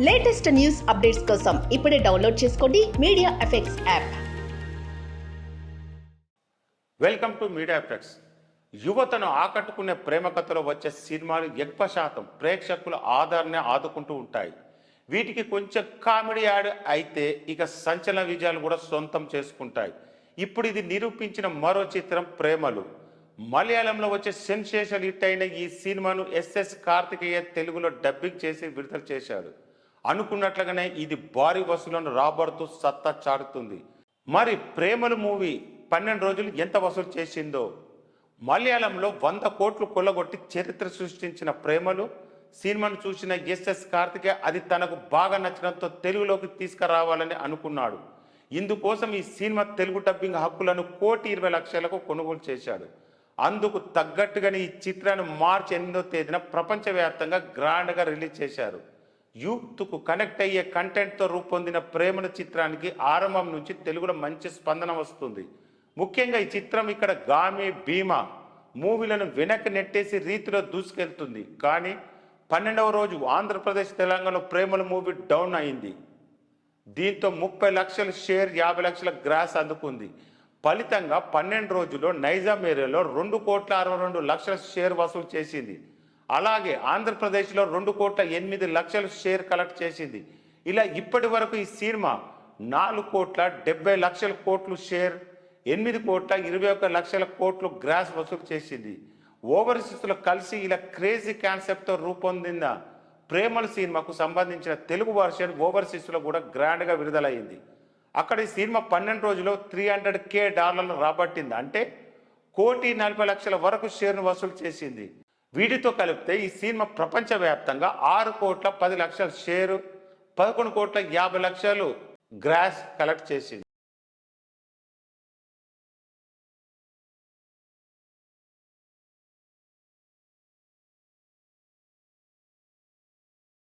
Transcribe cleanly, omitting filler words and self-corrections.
Latest news updates కోసం ఇప్పుడే download చేసుకోండి media effects app. Welcome to media effects. యువతను ఆకట్టుకునే ప్రేమ కథలో వచ్చే సినిమాలు ఎక్కువ శాతం ప్రేక్షకుల ఆదరణ ఆదుకుంటూ ఉంటాయి. వీటికి కొంచెం కామెడీ యాడ్ అయితే ఇక సంచలన విజయాలు కూడా సొంతం చేసుకుంటాయి. ఇప్పుడు ఇది నిరూపించిన మరో చిత్రం ప్రేమలు. మలయాళంలో వచ్చే సెన్సేషన్ హిట్ అయిన ఈ సినిమాను ఎస్ఎస్ కార్తికేయ తెలుగులో డబ్బింగ్ చేసి విడుదల చేశాడు. అనుకున్నట్లుగానే ఇది భారీ వసూలను రాబడుతూ సత్తా చాటుతుంది. మరి ప్రేమలు మూవీ 12 రోజులు ఎంత వసూలు చేసిందో. మలయాళంలో 100 కోట్లు కొల్లగొట్టి చరిత్ర సృష్టించిన ప్రేమలు సినిమాను చూసిన ఎస్ఎస్ కార్తికేయ అది తనకు బాగా నచ్చడంతో తెలుగులోకి తీసుకురావాలని అనుకున్నాడు. ఇందుకోసం ఈ సినిమా తెలుగు డబ్బింగ్ హక్కులను 1,20,00,000కు కొనుగోలు చేశాడు. అందుకు తగ్గట్టుగానే ఈ చిత్రాన్ని మార్చి 8వ తేదీన ప్రపంచవ్యాప్తంగా గ్రాండ్గా రిలీజ్ చేశారు. యూత్కు కనెక్ట్ అయ్యే కంటెంట్తో రూపొందిన ప్రేమల చిత్రానికి ఆరంభం నుంచి తెలుగులో మంచి స్పందన వస్తుంది. ముఖ్యంగా ఈ చిత్రం ఇక్కడ గామి భీమా మూవీలను వెనక్కి నెట్టేసి రీతిలో దూసుకెళ్తుంది. కానీ 12వ రోజు ఆంధ్రప్రదేశ్ తెలంగాణలో ప్రేమల మూవీ డౌన్ అయింది. దీంతో 30 లక్షల షేర్ 50 లక్షల గ్రాస్ అందుకుంది. ఫలితంగా 12 రోజుల్లో నైజాం ఏరియాలో 2,62,00,000 షేర్ వసూలు చేసింది. అలాగే ఆంధ్రప్రదేశ్లో 2,08,00,000 షేర్ కలెక్ట్ చేసింది. ఇలా ఇప్పటి వరకు ఈ సినిమా 4,70,00,000 షేర్, 8,21,00,000 గ్రాస్ వసూలు చేసింది. ఓవర్సీస్లో కలిసి ఇలా క్రేజీ కాన్సెప్ట్తో రూపొందిన ప్రేమల సినిమాకు సంబంధించిన తెలుగు వర్షన్ ఓవర్సీస్లో కూడా గ్రాండ్గా విడుదలయ్యింది. అక్కడ ఈ సినిమా 12 రోజుల్లో $300,000 రాబట్టింది. అంటే 1,40,00,000 వరకు షేర్ను వసూలు చేసింది. వీటితో కలిపితే ఈ సినిమా ప్రపంచవ్యాప్తంగా 6,10,00,000 షేరు, 11,50,00,000 గ్రాస్ కలెక్ట్ చేసింది.